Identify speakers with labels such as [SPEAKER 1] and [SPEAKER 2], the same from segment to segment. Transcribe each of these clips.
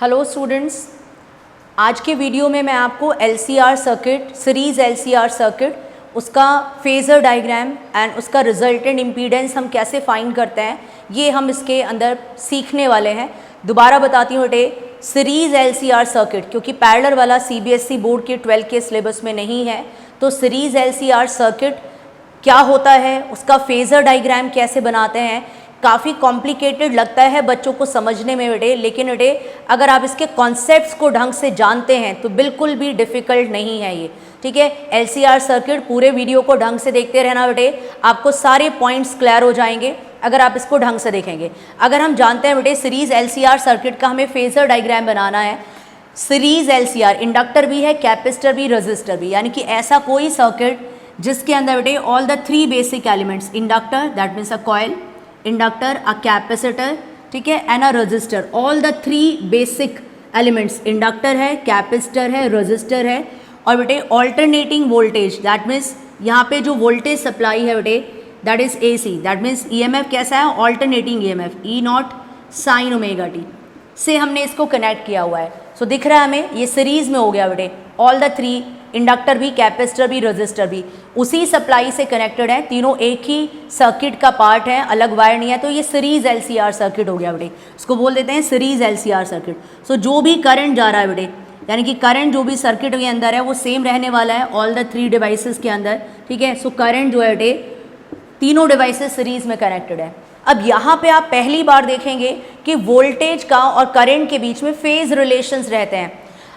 [SPEAKER 1] Hello students, आज के video में मैं आपको LCR circuit, series LCR circuit, उसका फेज़र डायग्राम एंड उसका रिजल्टेंट इम्पीडेंस हम कैसे फाइंड करते हैं ये हम इसके अंदर सीखने वाले हैं। दोबारा बताती हूँ बेटे, सीरीज़ LCR सर्किट क्योंकि पैरेलल वाला CBSE बोर्ड के 12 के सिलेबस में नहीं है, तो सीरीज़ LCR सर्किट क्या होता है, उसका फेज़र डायग्राम कैसे बनाते हैं, काफ़ी कॉम्प्लिकेटेड लगता है बच्चों को समझने में बेटे, लेकिन बेटे अगर आप इसके कॉन्सेप्ट्स को ढंग से जानते हैं तो बिल्कुल भी डिफ़िकल्ट नहीं है ये। ठीक है, LCR सर्किट पूरे वीडियो को ढंग से देखते रहना बेटे, आपको सारे पॉइंट्स क्लियर हो जाएंगे अगर आप इसको ढंग से देखेंगे। अगर हम जानते हैं बेटे सीरीज़ LCR सर्किट का हमें फेज़र डायग्राम बनाना है। सीरीज़ LCR इंडक्टर भी है, कैपेसिटर भी, रजिस्टर भी, यानी कि ऐसा कोई सर्किट जिसके अंदर बेटे all the three basic elements, inductor that means a coil, inductor, a capacitor, ठीक है, and a resistor, all the three basic elements, inductor है, कैपेसिटर है, रजिस्टर है, और बेटे ऑल्टरनेटिंग वोल्टेज दैट मीन्स यहाँ पे जो वोल्टेज सप्लाई है बेटे that is AC, that means EMF कैसा है, alternating EMF E0 sine omega T से हमने इसको कनेक्ट किया हुआ है। सो दिख रहा है हमें ये सीरीज में हो गया बेटे, ऑल द थ्री, इंडक्टर भी, कैपेसिटर भी, रजिस्टर भी उसी सप्लाई से कनेक्टेड है, तीनों एक ही सर्किट का पार्ट है, अलग वायर नहीं है, तो ये सीरीज LCR सर्किट हो गया बेटे, इसको बोल देते हैं सीरीज LCR सर्किट। सो जो भी करंट जा रहा है बेटे, यानी कि करंट जो भी सर्किट के अंदर है वो सेम रहने वाला है ऑल द थ्री डिवाइसेस के अंदर। ठीक है, सो करंट जो है बेटे तीनों डिवाइसेस सीरीज में कनेक्टेड है। अब यहाँ पे आप पहली बार देखेंगे कि वोल्टेज का और करंट के बीच में फेज रिलेशंस रहते हैं।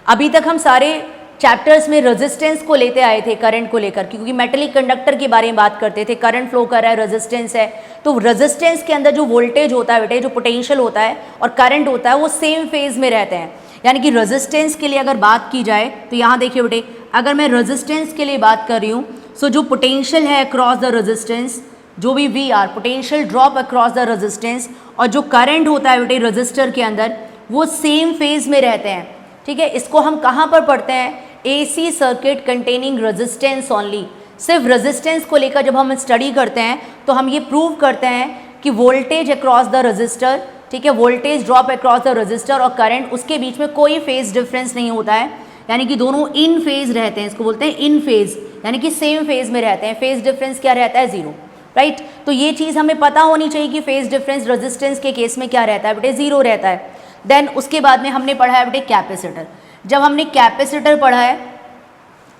[SPEAKER 1] अभी तक हम सारे चैप्टर्स में रेजिस्टेंस को लेते आए थे करंट को लेकर, क्योंकि मेटेलिक कंडक्टर के बारे में बात करते थे, करंट फ्लो कर रहा है, रेजिस्टेंस है, तो रेजिस्टेंस के अंदर जो वोल्टेज होता है बेटे, जो पोटेंशियल होता है और करंट होता है वो सेम फेज में रहते हैं। यानी कि रेजिस्टेंस के लिए अगर बात की जाए तो यहाँ देखिए बेटे, अगर मैं रेजिस्टेंस के लिए बात कर रही हूँ, सो जो पोटेंशियल है अक्रॉस द रेजिस्टेंस, जो भी VR potential drop across the resistance, और जो करंट होता है बेटे रजिस्टर के अंदर, वो सेम फेज में रहते हैं। ठीक है, इसको हम कहाँ पर पढ़ते हैं, AC circuit containing resistance only. सिर्फ रेजिस्टेंस को लेकर जब हम स्टडी करते हैं तो हम ये प्रूव करते हैं कि वोल्टेज अक्रॉस द रजिस्टर, ठीक है, voltage drop across the register और करंट, उसके बीच में कोई फेज डिफरेंस नहीं होता है, यानी कि दोनों इन फेज रहते हैं, इसको बोलते हैं इन फेज, यानी कि सेम फेज में रहते हैं। फेज डिफरेंस क्या रहता है, 0, राइट। तो ये चीज़ हमें पता होनी चाहिए कि फेज डिफरेंस रेजिस्टेंस के केस में क्या रहता है बेटे, 0 रहता है। देन उसके बाद में हमने पढ़ा है बेटे कैपेसिटर। जब हमने कैपेसिटर पढ़ा है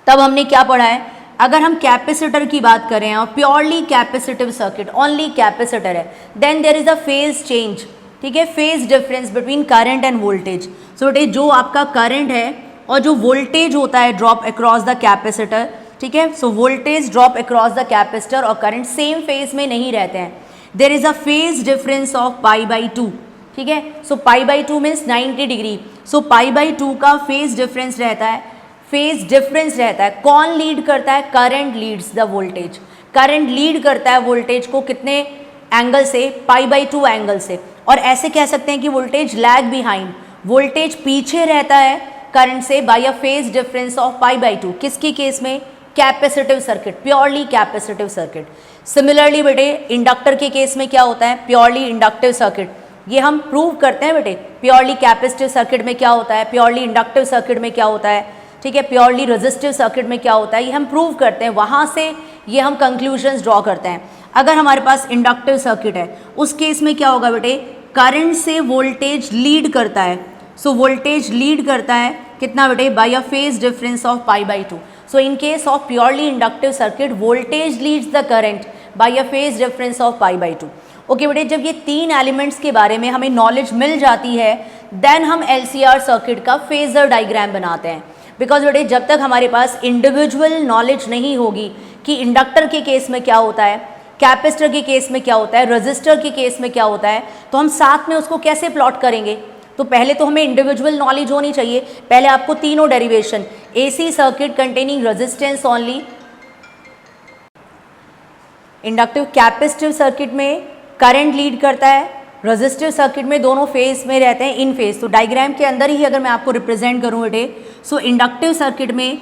[SPEAKER 1] तब हमने क्या पढ़ा है, अगर हम कैपेसिटर की बात करें और purely capacitive circuit, only capacitor है, then there is a phase change, ठीक है, phase difference between current and voltage. So बेटे जो आपका करंट है और जो वोल्टेज होता है ड्रॉप अक्रॉस द कैपेसिटर, ठीक है, so voltage drop across the capacitor और करंट सेम फेज में नहीं रहते हैं, there is a phase difference of π/2। ठीक है, सो π/2 मीन्स 90 डिग्री। सो π/2 का फेज डिफरेंस रहता है, फेज डिफरेंस रहता है। कौन लीड करता है, current leads the voltage, current lead करता है वोल्टेज को कितने एंगल से, π/2 एंगल से। और ऐसे कह सकते हैं कि वोल्टेज लैग बिहाइंड, वोल्टेज पीछे रहता है करंट से by a phase difference of π/2। किसके केस में, capacitive circuit, purely capacitive circuit. Similarly बेटे इंडक्टर के केस में क्या होता है, प्योरली इंडक्टिव सर्किट। ये हम प्रूव करते हैं बेटे, प्योरली कैपेसिटिव सर्किट में क्या होता है, प्योरली इंडक्टिव सर्किट में क्या होता है, ठीक है, प्योरली रेजिस्टिव सर्किट में क्या होता है, ये हम प्रूव करते हैं, वहाँ से ये हम कंक्लूजन्स ड्रॉ करते हैं। अगर हमारे पास इंडक्टिव सर्किट है उस केस में क्या होगा बेटे, करंट से वोल्टेज लीड करता है। सो वोल्टेज लीड करता है कितना बेटे, by a phase difference of π/2। So in case of purely inductive circuit, voltage leads the current by a phase difference of π/2। Okay बेटे, जब ये तीन एलिमेंट्स के बारे में हमें नॉलेज मिल जाती है देन हम LCR सर्किट का फेजर डायग्राम बनाते हैं। बिकॉज बेटे जब तक हमारे पास इंडिविजुअल नॉलेज नहीं होगी कि इंडक्टर के केस में क्या होता है, कैपेसिटर के केस में क्या होता है, रजिस्टर के केस में क्या होता है, तो हम साथ में उसको कैसे प्लॉट करेंगे। तो पहले तो हमें इंडिविजुअल नॉलेज होनी चाहिए। पहले आपको तीनों derivation, AC circuit containing resistance only, inductive capacitive circuit में करंट लीड करता है, रेजिस्टिव सर्किट में दोनों फेज में रहते हैं, इन फेज। तो डायग्राम के अंदर ही अगर मैं आपको रिप्रेजेंट करूँ बेटे, सो इंडक्टिव सर्किट में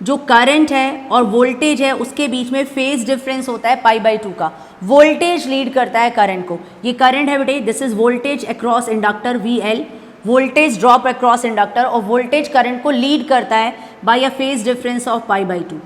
[SPEAKER 1] जो करंट है और वोल्टेज है उसके बीच में फेज डिफरेंस होता है π/2 का। वोल्टेज लीड करता है करंट को, ये करंट है बेटे, this is voltage across inductor VL, voltage drop across inductor और वोल्टेज करंट को लीड करता है bye a phase difference of π/2।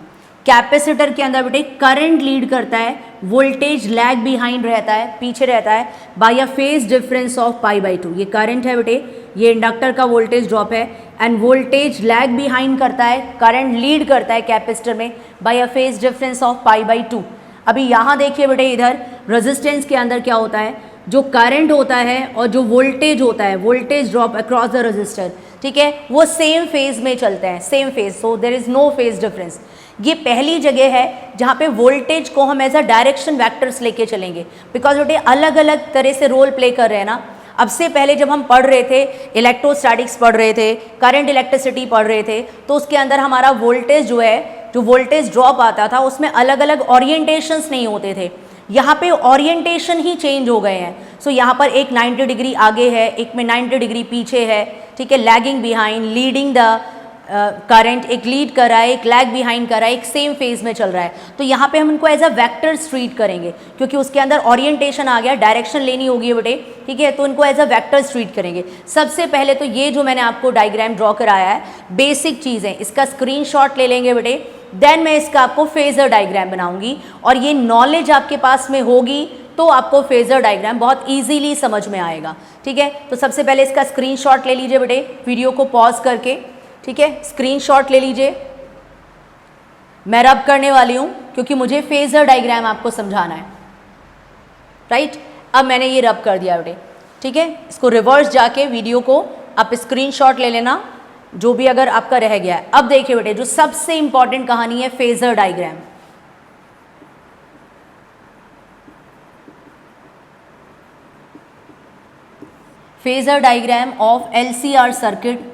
[SPEAKER 1] Capacitor के अंदर बेटे करंट लीड करता है, वोल्टेज लैग बिहाइंड रहता है, पीछे रहता है bye a phase difference of π/2। ये करंट है बेटे, ये इंडक्टर का वोल्टेज ड्रॉप है एंड वोल्टेज लैग बिहाइंड करता है, करंट लीड करता है कैपेसिटर में by a phase difference of π/2। अभी यहाँ देखिए बेटे, इधर रेजिस्टेंस के अंदर क्या होता है, जो करंट होता है और जो वोल्टेज होता है, voltage drop across the resistor, ठीक है, वो सेम फेज में चलते हैं, same phase, so there is no phase difference. ये पहली जगह है जहाँ पे वोल्टेज को हम एज अ डायरेक्शन वेक्टर्स लेके चलेंगे, बिकॉज बेटे अलग अलग तरह से रोल प्ले कर रहे हैं ना। अब से पहले जब हम पढ़ रहे थे, इलेक्ट्रोस्टैटिक्स पढ़ रहे थे, करंट इलेक्ट्रिसिटी पढ़ रहे थे, तो उसके अंदर हमारा वोल्टेज जो है, जो वोल्टेज ड्रॉप आता था उसमें अलग अलग ओरिएंटेशंस नहीं होते थे। यहाँ पे ओरिएंटेशन ही चेंज हो गए हैं। सो यहाँ पर एक 90 डिग्री आगे है, एक में 90 डिग्री पीछे है, ठीक है, lagging behind, leading the current, एक लीड कर रहा है, एक लैग बिहाइंड कर रहा है, एक सेम फेज में चल रहा है। तो यहाँ पे हम इनको एज अ वेक्टर्स ट्रीट करेंगे, क्योंकि उसके अंदर ओरिएंटेशन आ गया, डायरेक्शन लेनी होगी बेटे, ठीक है, तो इनको एज अ वेक्टर्स ट्रीट करेंगे। सबसे पहले तो ये जो मैंने आपको डायग्राम ड्रॉ कराया है, बेसिक चीज़ है, इसका स्क्रीनशॉट ले लेंगे बेटे, देन मैं इसका आपको फेजर डायग्राम बनाऊंगी और ये नॉलेज आपके पास में होगी तो आपको फेजर डायग्राम बहुत इजीली समझ में आएगा, ठीक है। तो सबसे पहले इसका स्क्रीनशॉट ले लीजिए बेटे, वीडियो को पॉज करके, ठीक है, स्क्रीनशॉट ले लीजिए। मैं रब करने वाली हूँ क्योंकि मुझे फेजर डायग्राम आपको समझाना है, राइट। अब मैंने ये रब कर दिया बेटे, ठीक है। इसको रिवर्स जाके वीडियो को आप स्क्रीनशॉट ले लेना, जो भी अगर आपका रह गया है। अब देखिए बेटे, जो सबसे इंपॉर्टेंट कहानी है phasor diagram. Phasor diagram of LCR circuit.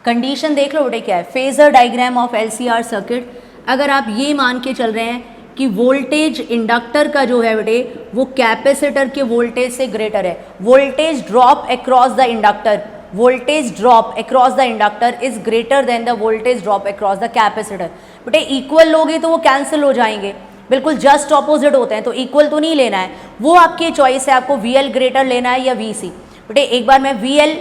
[SPEAKER 1] Condition देख लो बेटे क्या है, phasor diagram of LCR circuit. अगर आप ये मान के चल रहे हैं कि वोल्टेज इंडक्टर का जो है बेटे वो कैपेसिटर के वोल्टेज से ग्रेटर है, voltage drop across the inductor, voltage drop across the inductor is greater than the voltage drop across the capacitor. बेटे इक्वल लोगे तो वो कैंसिल हो जाएंगे, बिल्कुल जस्ट ऑपोजिट होते हैं, तो इक्वल तो नहीं लेना है, वो आपकी चॉइस है, आपको VL ग्रेटर लेना है या VC। बेटे एक बार मैं VL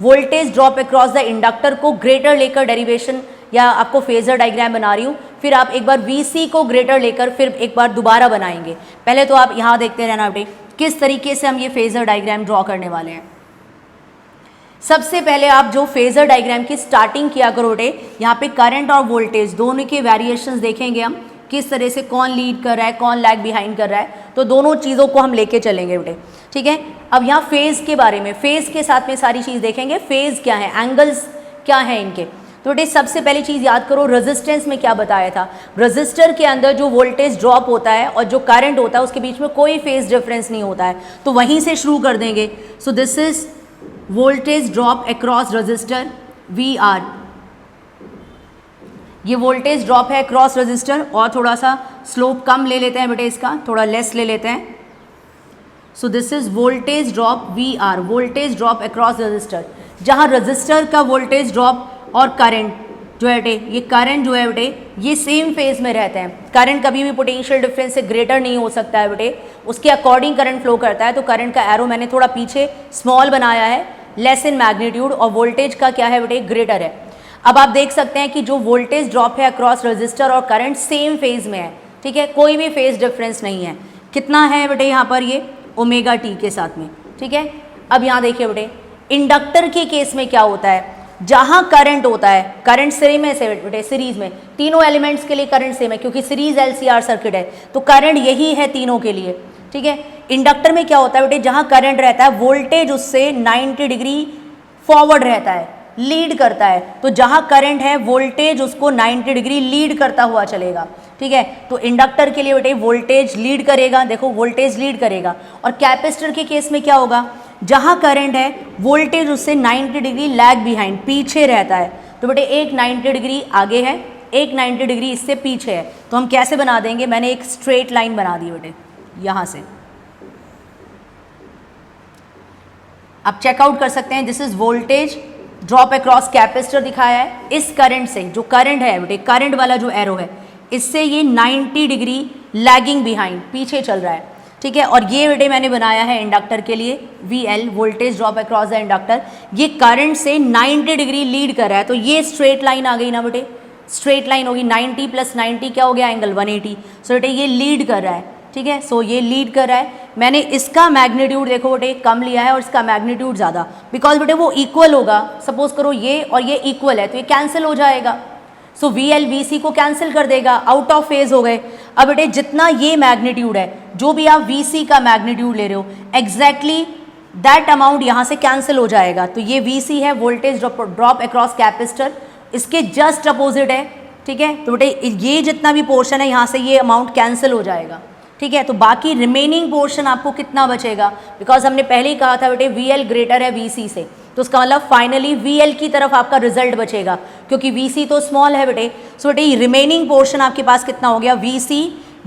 [SPEAKER 1] voltage drop across the inductor को ग्रेटर लेकर डेरिवेशन या आपको फेजर डायग्राम बना रही हूँ, फिर आप एक बार VC को ग्रेटर लेकर फिर एक बार दोबारा बनाएंगे। पहले तो आप यहाँ देखते रहना बेटे किस तरीके से हम ये फेजर डायग्राम ड्रॉ करने वाले हैं। सबसे पहले आप जो फेजर डायग्राम की स्टार्टिंग किया करो बेटे, यहाँ पे करंट और वोल्टेज दोनों के वेरिएशंस देखेंगे हम, किस तरह से कौन लीड कर रहा है, कौन लैग बिहाइंड कर रहा है, तो दोनों चीज़ों को हम लेके चलेंगे बेटे, ठीक है। अब यहाँ फेज के बारे में, फेज के साथ में सारी चीज़ देखेंगे, फेज क्या है, एंगल्स क्या है इनके। तो बेटे सबसे पहली चीज़ याद करो, रेजिस्टेंस में क्या बताया था, रजिस्टर के अंदर जो वोल्टेज ड्रॉप होता है और जो करंट होता है उसके बीच में कोई फेज डिफरेंस नहीं होता है, तो वहीं से शुरू कर देंगे। So this is voltage drop across register VR, ये वोल्टेज ड्रॉप है अक्रॉस रजिस्टर, और थोड़ा सा स्लोप कम ले लेते हैं बेटे, इसका थोड़ा लेस ले लेते हैं। So this is voltage drop VR, voltage drop across register, जहाँ रजिस्टर का वोल्टेज ड्रॉप और करंट जो है बेटे, ये करंट जो है बेटे ये सेम फेज में रहते हैं। करंट कभी भी पोटेंशियल डिफरेंस से ग्रेटर नहीं हो सकता है बेटे, उसके अकॉर्डिंग करंट फ्लो करता है। तो करंट का एरो मैंने थोड़ा पीछे स्मॉल बनाया है, लेस इन मैग्नीट्यूड, और वोल्टेज का क्या है बेटे, ग्रेटर है। अब आप देख सकते हैं कि जो वोल्टेज ड्रॉप है अक्रॉस रजिस्टर और करंट सेम फेज में है, ठीक है, कोई भी फेज डिफरेंस नहीं है। कितना है बेटे यहाँ पर, ये ओमेगा टी के साथ में, ठीक है। अब यहाँ देखिए बेटे, इंडक्टर के केस में क्या होता है, जहाँ करंट होता है, करंट सेम है बेटे, सीरीज में तीनों एलिमेंट्स के लिए करंट सेम है, क्योंकि सीरीज LCR सर्किट है, तो करंट यही है तीनों के लिए, ठीक है। इंडक्टर में क्या होता है बेटे, जहाँ करंट रहता है वोल्टेज उससे 90 डिग्री फॉरवर्ड रहता है, लीड करता है, तो जहाँ करंट है वोल्टेज उसको 90 डिग्री लीड करता हुआ चलेगा, ठीक है। तो इंडक्टर के लिए बेटे वोल्टेज लीड करेगा, देखो वोल्टेज लीड करेगा। और कैपेसिटर के केस में क्या होगा, जहाँ करंट है वोल्टेज उससे 90 डिग्री लैग बिहाइंड, पीछे रहता है, तो बेटे एक 90 डिग्री आगे है, एक 90 डिग्री इससे पीछे है। तो हम कैसे बना देंगे, मैंने एक स्ट्रेट लाइन बना दी बेटे, यहाँ से आप चेकआउट कर सकते हैं। This is voltage drop across capacitor दिखाया है, इस करंट से, जो करंट है बेटे, करंट वाला जो एरो है, इससे ये 90 डिग्री लैगिंग बिहाइंड, पीछे चल रहा है, ठीक है। और ये बेटे मैंने बनाया है इंडक्टर के लिए VL, voltage drop across the inductor. ये करंट से 90 डिग्री लीड कर रहा है, तो ये स्ट्रेट लाइन आ गई ना बेटे, स्ट्रेट लाइन होगी। 90 + 90 क्या हो गया, एंगल 180। सो बेटे ये लीड कर रहा है, ठीक है। सो ये लीड कर रहा है। मैंने इसका मैग्नीट्यूड देखो बेटे कम लिया है और इसका मैग्नीट्यूड ज़्यादा, बिकॉज बेटे वो इक्वल होगा। सपोज करो ये और ये इक्वल है तो ये कैंसिल हो जाएगा। सो VL VC को कैंसिल कर देगा, आउट ऑफ फेज हो गए। अब बेटे जितना ये मैग्नीट्यूड है, जो भी आप VC का मैग्नीट्यूड ले रहे हो, एग्जैक्टली दैट अमाउंट यहाँ से कैंसिल हो जाएगा। तो ये VC है, वोल्टेज ड्रॉप अक्रॉस कैपेसिटर, इसके जस्ट अपोजिट है, ठीक है। तो बेटे ये जितना भी पोर्शन है यहाँ से ये अमाउंट कैंसिल हो जाएगा, ठीक है। तो बाकी रिमेनिंग पोर्शन आपको कितना बचेगा, बिकॉज हमने पहले ही कहा था बेटे VL ग्रेटर है VC से, तो उसका मतलब फाइनली VL की तरफ आपका रिजल्ट बचेगा, क्योंकि VC तो स्मॉल है बेटे। सो बेटे रिमेनिंग पोर्शन आपके पास कितना हो गया, VC,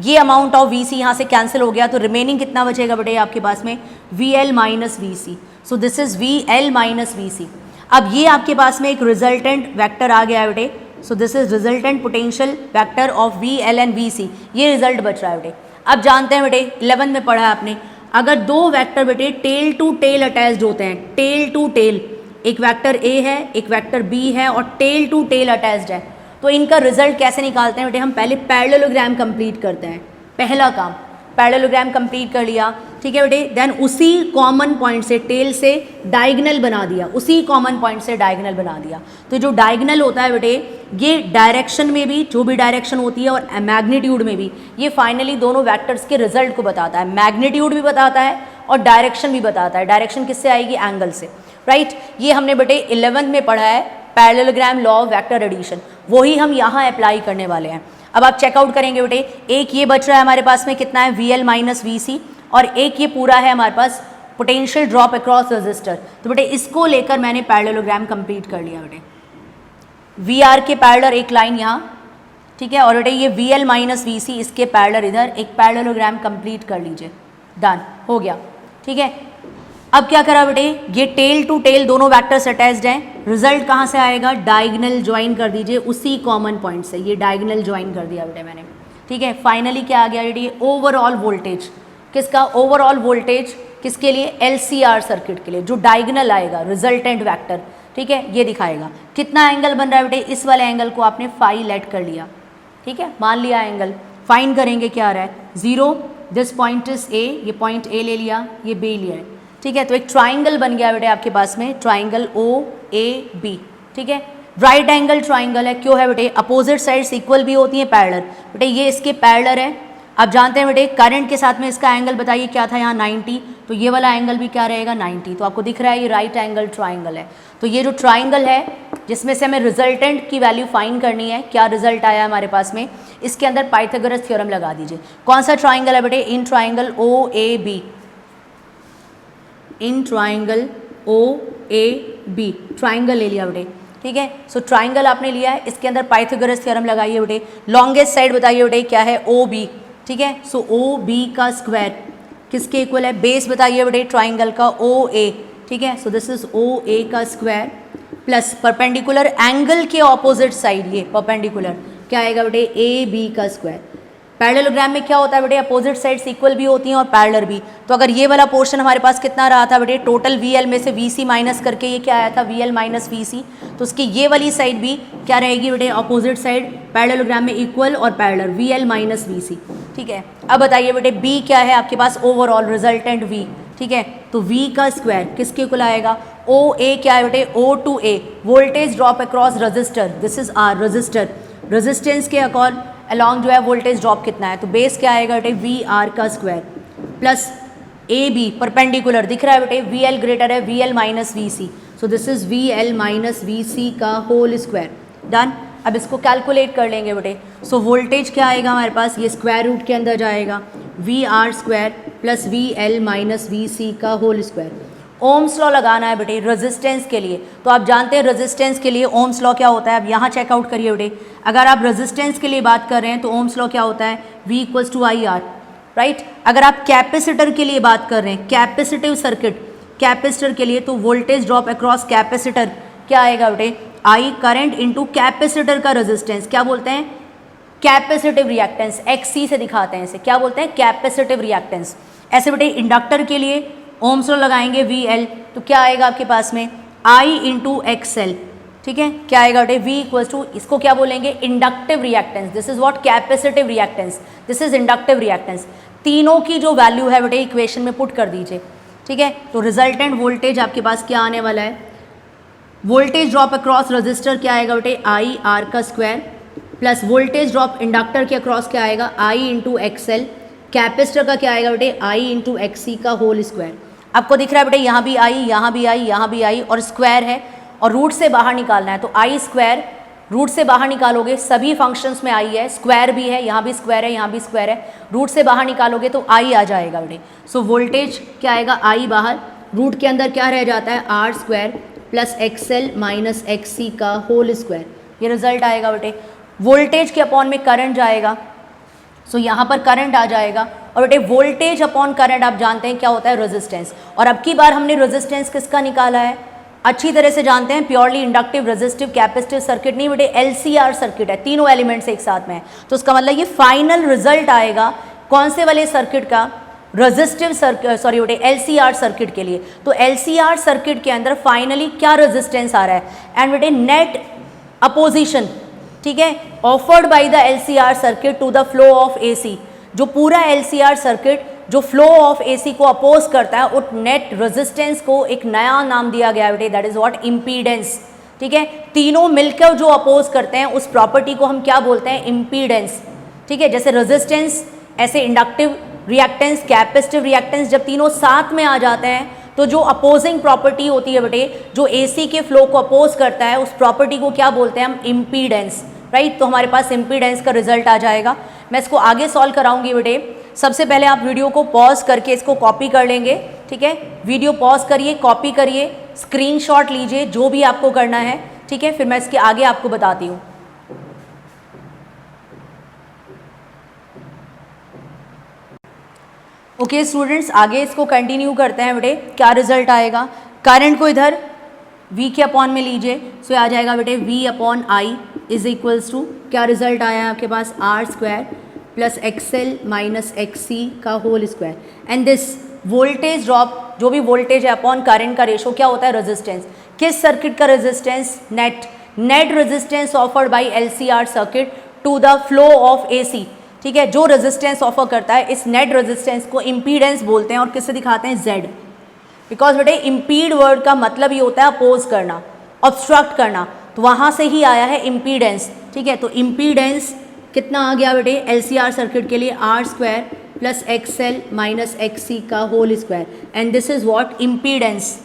[SPEAKER 1] ये अमाउंट ऑफ VC यहाँ से कैंसिल हो गया, तो रिमेनिंग कितना बचेगा बेटे आपके पास में, VL - VC। So this is VL - VC। अब ये आपके पास में एक रिजल्टेंट वेक्टर आ गया है बेटे। So this is resultant potential vector of VL and VC, ये रिजल्ट बच रहा है बेटे। अब जानते हैं बेटे 11th में पढ़ा है आपने, अगर दो वेक्टर बेटे टेल टू टेल अटैच्ड होते हैं, टेल टू टेल, एक वेक्टर A है एक वेक्टर B है और टेल टू टेल अटैच्ड है, तो इनका रिजल्ट कैसे निकालते हैं बेटे, हम पहले पैरेललोग्राम कंप्लीट करते हैं। पहला काम पैरेललोग्राम कंप्लीट कर लिया, ठीक है बेटे। देन उसी कॉमन पॉइंट से टेल से डायगोनल बना दिया, उसी कॉमन पॉइंट से डायगोनल बना दिया। तो जो डायगोनल होता है बेटे, ये डायरेक्शन में भी, जो भी डायरेक्शन होती है, और मैग्नीट्यूड में भी, ये फाइनली दोनों वेक्टर्स के रिजल्ट को बताता है। मैग्नीट्यूड भी बताता है और डायरेक्शन भी बताता है। डायरेक्शन किससे आएगी, एंगल से, राइट। ये हमने बेटे 11th में पढ़ा है parallelogram law of vector addition, वही हम यहाँ अप्लाई करने वाले हैं। अब आप चेकआउट करेंगे बेटे, एक ये बच रहा है हमारे पास में कितना है, VL - VC, और एक ये पूरा है हमारे पास पोटेंशियल ड्रॉप अक्रॉस रेजिस्टर। तो बेटे इसको लेकर मैंने पैरेललोग्राम कंप्लीट कर लिया बेटे। VR के पैरेलल एक लाइन यहाँ, ठीक है, और बेटे ये VL - VC इसके पैरेलल इधर एक पैरेललोग्राम कंप्लीट कर लीजिए। डन हो गया, ठीक है। अब क्या करा बेटे, ये टेल टू टेल दोनों वेक्टर्स अटैच्ड हैं, रिजल्ट कहाँ से आएगा, डायगोनल ज्वाइन कर दीजिए उसी कॉमन पॉइंट से। ये डायगोनल ज्वाइन कर दिया बेटे मैंने, ठीक है। फाइनली क्या आ गया बेटे, ओवरऑल वोल्टेज, किसका ओवरऑल वोल्टेज, किसके लिए, LCR सर्किट के लिए, जो डायगोनल आएगा रिजल्टेंट वेक्टर, ठीक है, ये दिखाएगा। कितना एंगल बन रहा है बेटे, इस वाले एंगल को आपने फाई लेट कर लिया, ठीक है, मान लिया एंगल। फाइन करेंगे क्या आ रहा है, 0, दिस पॉइंट इज A, ये पॉइंट A ले लिया, ये B लिया है, ठीक है। तो एक ट्राइंगल बन गया बेटे आपके पास में, ट्राइंगल OAB, ठीक है। राइट एंगल ट्राइंगल है, क्यों है बेटे, अपोजिट साइड्स इक्वल भी होती हैं, पैरेलल। बेटे ये इसके पैरेलल है। अब जानते हैं बेटे करंट के साथ में इसका एंगल बताइए क्या था यहाँ, 90, तो ये वाला एंगल भी क्या रहेगा, 90। तो आपको दिख रहा है ये राइट एंगल ट्राइंगल है। तो ये जो ट्राइंगल है जिसमें से हमें रिजल्टेंट की वैल्यू फाइंड करनी है, क्या रिजल्ट आया हमारे पास में, इसके अंदर पाइथागोरस थ्योरम लगा दीजिए। कौन सा ट्राइंगल है बेटे, in triangle OAB, in triangle OAB, triangle ले लिया बेटे, ठीक है। सो ट्राइंगल आपने लिया है, इसके अंदर पाइथागोरस थ्योरम लगाइए बेटे। लॉन्गेस्ट साइड बताइए बेटे क्या है, OB, ठीक है। सो OB का स्क्वायर किसके इक्वल है, बेस बताइए बेटे ट्राइंगल का OA, ठीक है। सो दिस इज OA का स्क्वायर प्लस परपेंडिकुलर एंगल के ऑपोजिट साइड, ये परपेंडिकुलर क्या आएगा बेटे, AB का स्क्वायर। पैरेललोग्राम में क्या होता है बेटे, अपोजिट साइड्स इक्वल भी होती हैं और पैरेलल भी। तो अगर ये वाला पोर्शन हमारे पास कितना रहा था बेटे, टोटल VL में से VC माइनस करके ये क्या आया था, VL - VC, तो उसकी ये वाली साइड भी क्या रहेगी बेटे, अपोजिट साइड पैरेललोग्राम में इक्वल और पैरेलल, VL - VC, ठीक है। अब बताइए बेटे B क्या है आपके पास, ओवरऑल रिजल्टेंट V, ठीक है। तो V का स्क्वायर किसके इक्वल आएगा, OA क्या है बेटे, O to A, voltage drop across register, this is R register, resistance के अकॉर्ड अलॉन्ग जो है वोल्टेज ड्रॉप कितना है, तो बेस क्या आएगा बेटे, VR का स्क्वायर प्लस AB परपेंडिकुलर दिख रहा है बेटे, VL ग्रेटर है VL - VC, so this is VL - VC का होल स्क्वायर। डन। अब इसको कैलकुलेट कर लेंगे बेटे। सो वोल्टेज क्या आएगा हमारे पास, ये स्क्वायर रूट के अंदर जाएगा, VR square plus VL - VC का होल स्क्वायर। ओम्स लॉ लगाना है बेटे रेजिस्टेंस के लिए, तो आप जानते हैं रेजिस्टेंस के लिए ओम्स लॉ क्या होता है। अब यहाँ चेकआउट करिए बेटे, अगर आप रेजिस्टेंस के लिए बात कर रहे हैं तो ओम्स लॉ क्या होता है, V = IR, राइट। अगर आप कैपेसिटर के लिए बात कर रहे हैं, कैपेसिटिव सर्किट, कैपेसिटर के लिए, तो वोल्टेज ड्रॉप अक्रॉस कैपेसिटर क्या आएगा बेटे, I करंट इनटू कैपेसिटर का रेजिस्टेंस, क्या बोलते हैं, कैपेसिटिव रिएक्टेंस, XC से दिखाते हैं इसे, क्या बोलते हैं, कैपेसिटिव रिएक्टेंस। ऐसे बेटे इंडक्टर के लिए ओम्स लॉ लगाएंगे VL, तो क्या आएगा आपके पास में I इंटू XL, ठीक है, क्या आएगा बेटे V इक्वल्स टू, इसको क्या बोलेंगे inductive reactance, this is what capacitive reactance, this is inductive reactance. तीनों की जो वैल्यू है बेटे इक्वेशन में पुट कर दीजिए, ठीक है। तो रिजल्टेंट वोल्टेज आपके पास क्या आने वाला है, वोल्टेज ड्रॉप अक्रॉस रजिस्टर क्या आएगा बेटे I R का square, plus voltage drop inductor के अक्रॉस क्या आएगा I इंटू XL, कैपेसिटर का क्या आएगा बेटे I इंटू XC का होल स्क्वायर। आपको दिख रहा है बेटे यहाँ भी I, यहाँ भी I, यहाँ भी I और स्क्वायर है, और रूट से बाहर निकालना है, तो I स्क्वायर रूट से बाहर निकालोगे, सभी फंक्शंस में I है, स्क्वायर भी है, यहाँ भी स्क्वायर है, यहाँ भी स्क्वायर है, रूट से बाहर निकालोगे तो I आ जाएगा बेटे। सो वोल्टेज क्या आएगा I बाहर, रूट के अंदर क्या रह जाता है R square plus XL minus XC का होल स्क्वायर, ये रिजल्ट आएगा बेटे। वोल्टेज के अपॉन में करंट जाएगा, सो यहाँ पर करंट आ जाएगा, और बेटे वोल्टेज अपॉन करंट आप जानते हैं क्या होता है रेजिस्टेंस, और अब की बार हमने रेजिस्टेंस किसका निकाला है, अच्छी तरह से जानते हैं, purely inductive resistive capacitive circuit नहीं बेटे, LCR सर्किट है, तीनों एलिमेंट्स एक साथ में है, तो उसका मतलब ये फाइनल रिजल्ट आएगा कौन से वाले सर्किट का, रेजिस्टिव सर्किट, सॉरी बेटे LCR सर्किट के लिए। तो LCR सर्किट के अंदर फाइनली क्या रेजिस्टेंस आ रहा है, एंड बेटे नेट अपोजिशन, ठीक है, offered by the LCR circuit to the flow of AC, जो पूरा LCR सर्किट जो फ्लो ऑफ AC को अपोज करता है, उस नेट रेजिस्टेंस को एक नया नाम दिया गया बेटे, दैट इज व्हाट इम्पीडेंस, ठीक है। तीनों मिलकर जो अपोज करते हैं उस प्रॉपर्टी को हम क्या बोलते हैं इम्पीडेंस, ठीक है। जैसे रेजिस्टेंस, ऐसे इंडक्टिव रिएक्टेंस, कैपेसिटिव रिएक्टेंस, जब तीनों साथ में आ जाते हैं तो जो अपोजिंग प्रॉपर्टी होती है बेटे, जो AC के फ्लो को अपोज करता है, उस प्रॉपर्टी को क्या बोलते हैं हम इम्पीडेंस, राइट। तो हमारे पास इम्पीडेंस का रिजल्ट आ जाएगा। मैं इसको आगे सॉल्व कराऊंगी बेटे। सबसे पहले आप वीडियो को पॉज करके इसको कॉपी कर लेंगे, ठीक है, वीडियो पॉज करिए, कॉपी करिए, स्क्रीनशॉट लीजिए, जो भी आपको करना है, ठीक है, फिर मैं इसके आगे आपको बताती हूँ। ओके स्टूडेंट्स, आगे इसको कंटिन्यू करते हैं बेटे। क्या रिजल्ट आएगा, करंट को इधर V के अपॉन में लीजिए, सो आ जाएगा बेटे V upon I is equals to, क्या रिजल्ट आया है आपके पास R square plus XL minus XC का whole square, and this voltage drop, जो भी वोल्टेज है अपॉन करंट का रेशो क्या होता है रेजिस्टेंस, किस सर्किट का resistance, net resistance offered by LCR circuit to the flow of AC, ठीक है। जो रेजिस्टेंस ऑफर करता है, इस नेट रेजिस्टेंस को इम्पीडेंस बोलते हैं, और किससे दिखाते हैं Z, बिकॉज बेटे इम्पीड वर्ड का मतलब ये होता है अपोज करना, ऑब्स्ट्रक्ट करना, तो वहाँ से ही आया है इम्पीडेंस, ठीक है। तो इम्पीडेंस कितना आ गया बेटे LCR सर्किट के लिए, R square plus XL minus XC का whole square, and this is what impedance.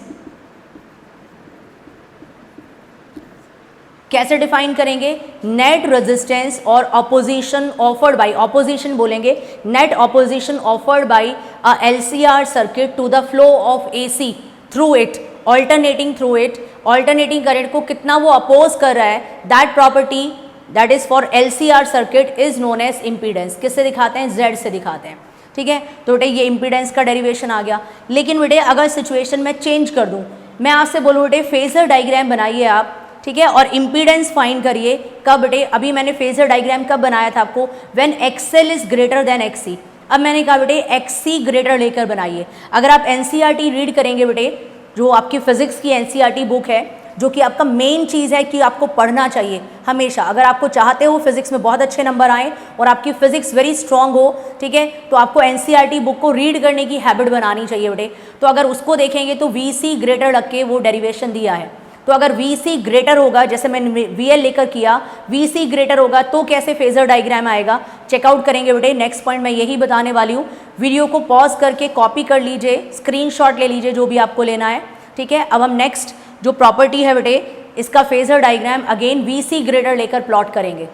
[SPEAKER 1] कैसे डिफाइन करेंगे, नेट रेजिस्टेंस और ऑपोजिशन ऑफर्ड बाय, ऑपोजिशन बोलेंगे, net opposition offered by a LCR circuit to the flow of AC through it, alternating through it, alternating current को कितना वो oppose कर रहा है, that property that is for LCR circuit is known as impedance. किससे दिखाते हैं, Z से दिखाते हैं, ठीक है। तो बेटे ये इम्पीडेंस का डेरिवेशन आ गया। लेकिन बेटे अगर सिचुएशन में चेंज कर दूं, मैं आपसे बोलूँ बेटे फेजर डायग्राम बनाइए आप, ठीक है, और इम्पीडेंस फाइंड करिए। कब बेटे, अभी मैंने फेजर डायग्राम कब बनाया था आपको, when XL is greater than XC। अब मैंने कहा बेटे XC ग्रेटर लेकर बनाइए। अगर आप NCERT रीड करेंगे बेटे, जो आपकी फिजिक्स की NCERT बुक है, जो कि आपका मेन चीज़ है कि आपको पढ़ना चाहिए हमेशा, अगर आपको चाहते हो फिजिक्स में बहुत अच्छे नंबर आए और आपकी फिजिक्स वेरी स्ट्रांग हो, ठीक है, तो आपको NCERT बुक को रीड करने की हैबिट बनानी चाहिए बेटे। तो अगर उसको देखेंगे तो VC ग्रेटर रख के वो डेरिवेशन दिया है, तो अगर VC ग्रेटर होगा, जैसे मैंने VL लेकर किया, VC ग्रेटर होगा तो कैसे फेजर डायग्राम आएगा, चेकआउट करेंगे बेटे। नेक्स्ट पॉइंट मैं यही बताने वाली हूँ। वीडियो को पॉज करके कॉपी कर लीजिए, स्क्रीनशॉट ले लीजिए, जो भी आपको लेना है, ठीक है। अब हम नेक्स्ट जो प्रॉपर्टी है बेटे, इसका phasor diagram again VC greater लेकर प्लॉट करेंगे।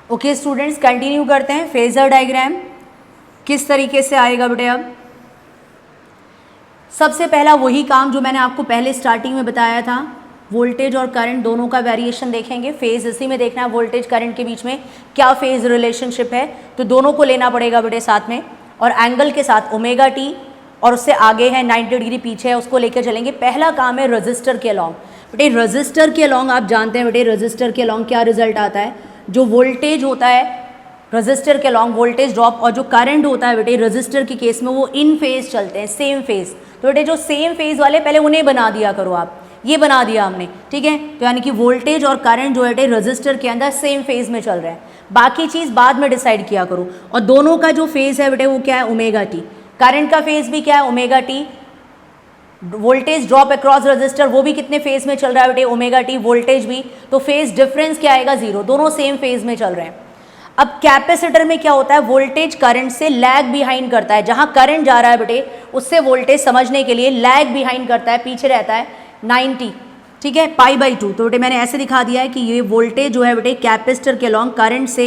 [SPEAKER 1] ओके स्टूडेंट्स, कंटिन्यू करते हैं। फेजर डायग्राम किस तरीके से आएगा बेटे, अब सबसे पहला वही काम जो मैंने आपको पहले स्टार्टिंग में बताया था, वोल्टेज और करंट दोनों का वेरिएशन देखेंगे। फेज इसी में देखना है, वोल्टेज करंट के बीच में क्या फेज रिलेशनशिप है, तो दोनों को लेना पड़ेगा बेटे साथ में, और एंगल के साथ ओमेगा टी, और उससे आगे है 90 डिग्री पीछे है, उसको लेकर चलेंगे। पहला काम है रजिस्टर के अलॉन्ग। बेटे रजिस्टर के अलॉन्ग आप जानते हैं बेटे, रजिस्टर के अलॉन्ग क्या रिजल्ट आता है, जो वोल्टेज होता है रजिस्टर के अलॉन्ग वोल्टेज ड्रॉप और जो करंट होता है बेटे रजिस्टर के केस में वो इन फेज चलते हैं, सेम फेज। तो बेटे जो सेम फेज वाले पहले उन्हें बना दिया करो आप, ये बना दिया हमने, ठीक है। तो यानी कि वोल्टेज और करंट जो है रजिस्टर के अंदर सेम फेज में चल रहे हैं, बाकी चीज़ बाद में डिसाइड किया करो। और दोनों का जो फेज है बेटे वो क्या है, ओमेगा टी। करंट का फेज भी क्या है, omega T. Voltage drop across register वो भी कितने फेज में चल रहा है बेटे, ओमेगा टी। वोल्टेज भी, तो फेज डिफरेंस क्या आएगा, जीरो, दोनों सेम फेज में चल रहे हैं। अब कैपेसिटर में क्या होता है, वोल्टेज करंट से लैग बिहाइंड करता है। जहां करंट जा रहा है बेटे उससे वोल्टेज समझने के लिए लैग बिहाइंड करता है, पीछे रहता है 90, ठीक है, π/2। तो बेटे मैंने ऐसे दिखा दिया है कि ये वोल्टेज जो है बेटे कैपेसिटर के अलॉन्ग करंट से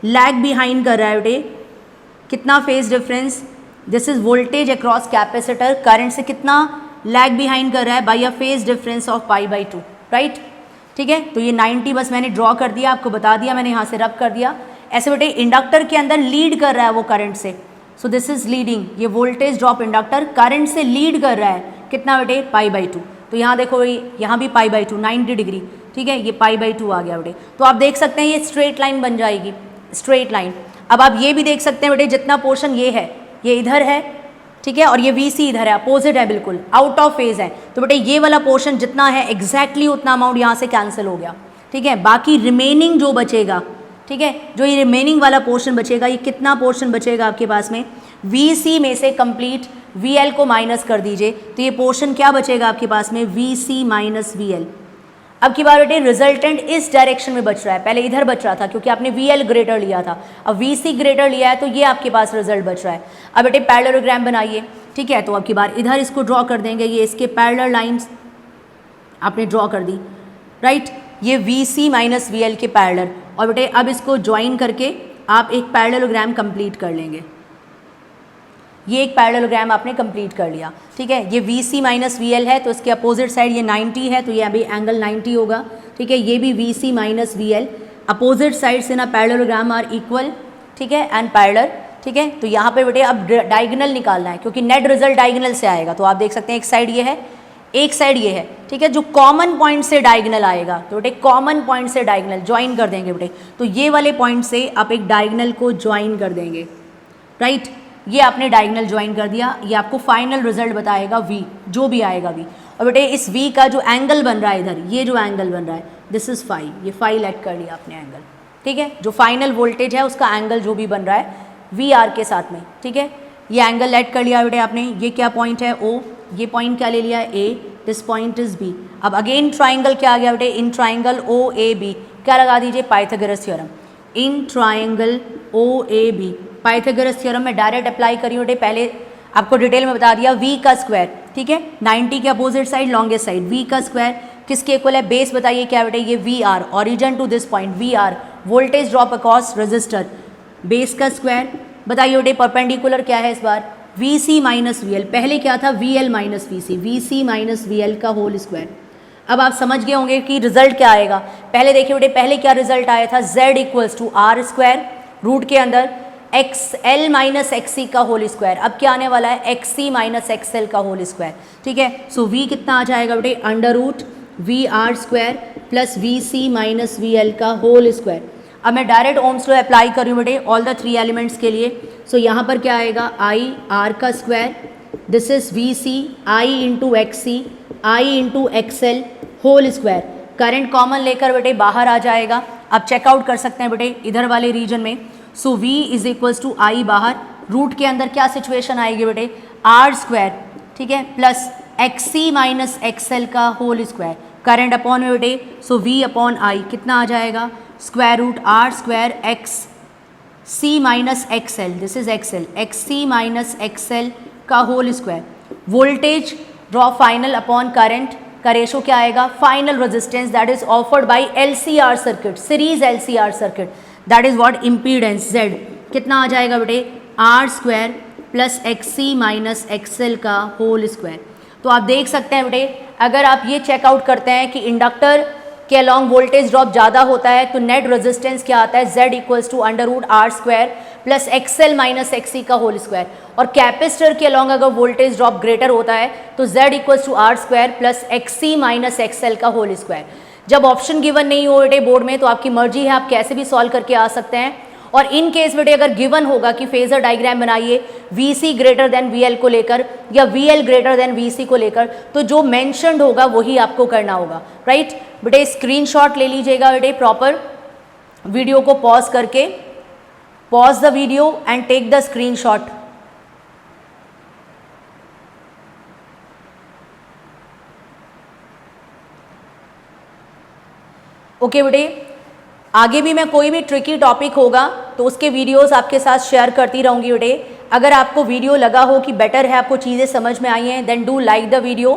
[SPEAKER 1] लैग बिहाइंड कर रहा है बेटे, कितना phase difference, this is voltage across capacitor, current से कितना लैग बिहाइंड कर रहा है, bye a phase difference of π/2, right, ठीक है। तो ये 90 बस मैंने ड्रॉ कर दिया, आपको बता दिया मैंने, यहाँ से रब कर दिया। ऐसे बेटे इंडक्टर के अंदर लीड कर रहा है वो करंट से, सो दिस इज लीडिंग, ये वोल्टेज ड्रॉप इंडक्टर करंट से लीड कर रहा है, कितना बेटे, π/2। तो यहाँ देखो यहाँ भी π/2, 90 डिग्री, ठीक है, ये π/2 आ गया बेटे। तो आप देख सकते हैं ये स्ट्रेट लाइन बन जाएगी, स्ट्रेट लाइन। अब आप ये भी देख सकते हैं बेटे जितना पोर्शन ये है ये इधर है, ठीक है, और ये VC इधर है, अपोजिट है, बिल्कुल आउट ऑफ फेज है। तो बेटे ये वाला पोर्शन जितना है एग्जैक्टली उतना अमाउंट यहाँ से कैंसिल हो गया, ठीक है। बाकी रिमेनिंग जो बचेगा, ठीक है, जो ये रिमेनिंग वाला पोर्शन बचेगा, ये कितना पोर्शन बचेगा आपके पास में, VC में से कंप्लीट VL को माइनस कर दीजिए, तो ये पोर्शन क्या बचेगा आपके पास में, VC माइनस VL। अब की बार बेटे रिजल्टेंट इस डायरेक्शन में बच रहा है, पहले इधर बच रहा था क्योंकि आपने VL ग्रेटर लिया था, अब VC ग्रेटर लिया है तो ये आपके पास रिजल्ट बच रहा है। अब बेटे पैरेललोग्राम बनाइए, ठीक है, तो अब की बार इधर इसको ड्रॉ कर देंगे, ये इसके पैरेलल लाइंस आपने ड्रॉ कर दी, राइट, ये VC माइनस VL के पैरेलल। और बेटे अब इसको ज्वाइन करके आप एक पैरेललोग्राम कंप्लीट कर लेंगे, ये एक पैरेललोग्राम आपने कंप्लीट कर लिया, ठीक है। ये VC माइनस VL है तो इसके अपोजिट साइड ये 90 है, तो ये अभी एंगल 90 होगा, ठीक है। ये भी VC minus VL, opposite side से ना पैरेललोग्राम आर इक्वल, ठीक है, एंड पैरेलल, ठीक है। तो यहाँ पे बेटे अब डायगोनल निकालना है क्योंकि नेट रिजल्ट डायगोनल से आएगा। तो आप देख सकते हैं एक साइड ये है, एक साइड ये है, ठीक है। जो कॉमन पॉइंट से डायगोनल आएगा तो बेटे कॉमन पॉइंट से डायगोनल ज्वाइन कर देंगे बेटे, तो ये वाले पॉइंट से आप एक डायगोनल को ज्वाइन कर देंगे, राइट, ये आपने डायगोनल ज्वाइन कर दिया। ये आपको फाइनल रिजल्ट बताएगा V, जो भी आएगा V। और बेटे इस V का जो एंगल बन रहा है इधर, ये जो एंगल बन रहा है दिस इज फाई, ये फाई लेट कर लिया आपने एंगल, ठीक है। जो फाइनल वोल्टेज है उसका एंगल जो भी बन रहा है VR के साथ में, ठीक है, ये एंगल लेट कर लिया बेटे आपने। ये क्या पॉइंट है O, ये पॉइंट क्या ले लिया है A, this point is B। अब अगेन ट्राइंगल क्या आ गया बेटे, इन ट्राइंगल OAB, क्या लगा दीजिए, Pythagoras theorem, in triangle OAB, Pythagoras theorem में डायरेक्ट अप्लाई करी बेटे। पहले आपको डिटेल में बता दिया V का स्क्वायर, ठीक है, 90 के opposite side longest side, V का स्क्वायर किसके इक्वल है, बेस बताइए क्या बेटे, ये VR, origin to this point VR, voltage drop across resistor, base का स्क्वायर बताइए बेटे, परपेंडिकुलर क्या है इस बार, VC माइनस VL, पहले क्या था VL minus VC, VC minus VL का होल स्क्वायर। अब आप समझ गए होंगे कि रिजल्ट क्या आएगा। पहले देखिए बेटे, पहले क्या रिजल्ट आया था, Z equals to R square root के अंदर XL माइनस XC का होल स्क्वायर। अब क्या आने वाला है, XC माइनस XL का होल स्क्वायर, ठीक है। सो V कितना आ जाएगा बेटे, under root VR square plus VC minus VL का होल स्क्वायर। अब मैं डायरेक्ट ओम्स लॉ अप्लाई कर रही हूँ बेटे ऑल द 3 एलिमेंट्स के लिए। सो यहाँ पर क्या आएगा, I R का square, this is VC I into XC I into XL whole square. Current common लेकर बेटे बाहर आ जाएगा, आप चेकआउट कर सकते हैं बेटे इधर वाले रीजन में। So V is equals to I बाहर, रूट के अंदर क्या सिचुएशन आएगी बेटे, R स्क्वायर, ठीक है, प्लस XC माइनस XL का होल स्क्वायर, करंट अपॉन में बेटे, सो V अपॉन I कितना आ जाएगा, square root R square XC minus XL, this is XL, XC minus XL का whole square. Voltage draw final upon current का ratio क्या आएगा, final resistance that is offered by LCR circuit, series LCR circuit, that is what, impedance Z कितना आ जाएगा बेटे, R square plus XC minus XL का whole square. तो आप देख सकते हैं बेटे, अगर आप ये चेकआउट करते हैं कि इंडक्टर के अलॉन्ग वोल्टेज ड्रॉप ज़्यादा होता है तो नेट रेजिस्टेंस क्या आता है, Z equals to under root R square plus XL minus XC का होल स्क्वायर। और कैपेसिटर के अलॉन्ग अगर वोल्टेज ड्रॉप ग्रेटर होता है तो Z equals to R square plus XC minus XL का होल स्क्वायर। जब ऑप्शन गिवन नहीं हो बेटे बोर्ड में तो आपकी मर्जी है, आप कैसे भी सॉल्व करके आ सकते हैं। और इन केस बेटे अगर गिवन होगा कि फेजर डायग्राम बनाइए VC ग्रेटर देन VL को लेकर या VL ग्रेटर देन VC को लेकर, तो जो मेंशन्ड होगा वही आपको करना होगा, राइट। बेटे स्क्रीनशॉट ले लीजिएगा बेटे प्रॉपर, वीडियो को पॉज करके, pause the video and take the screenshot. Okay बेटे, आगे भी मैं कोई भी ट्रिकी टॉपिक होगा तो उसके वीडियोस आपके साथ शेयर करती रहूँगी बेटे। अगर आपको वीडियो लगा हो कि बेटर है, आपको चीज़ें समझ में आई हैं, then do like the video,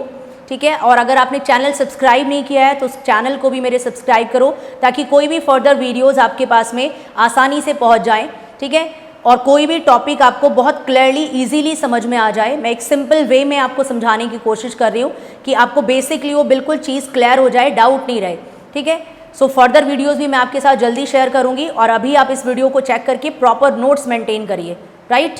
[SPEAKER 1] ठीक है। और अगर आपने चैनल सब्सक्राइब नहीं किया है तो उस चैनल को भी मेरे सब्सक्राइब करो, ताकि कोई भी फर्दर वीडियोज़ आपके पास में आसानी से पहुँच जाएँ, ठीक है। और कोई भी टॉपिक आपको बहुत क्लियरली ईजीली समझ में आ जाए, मैं एक सिंपल वे में आपको समझाने की कोशिश कर रही हूँ कि आपको बेसिकली वो बिल्कुल चीज़ क्लियर हो जाए, डाउट नहीं रहे, ठीक है। सो फर्दर वीडियोस भी मैं आपके साथ जल्दी शेयर करूंगी, और अभी आप इस वीडियो को चेक करके प्रॉपर नोट्स मेंटेन करिए, राइट।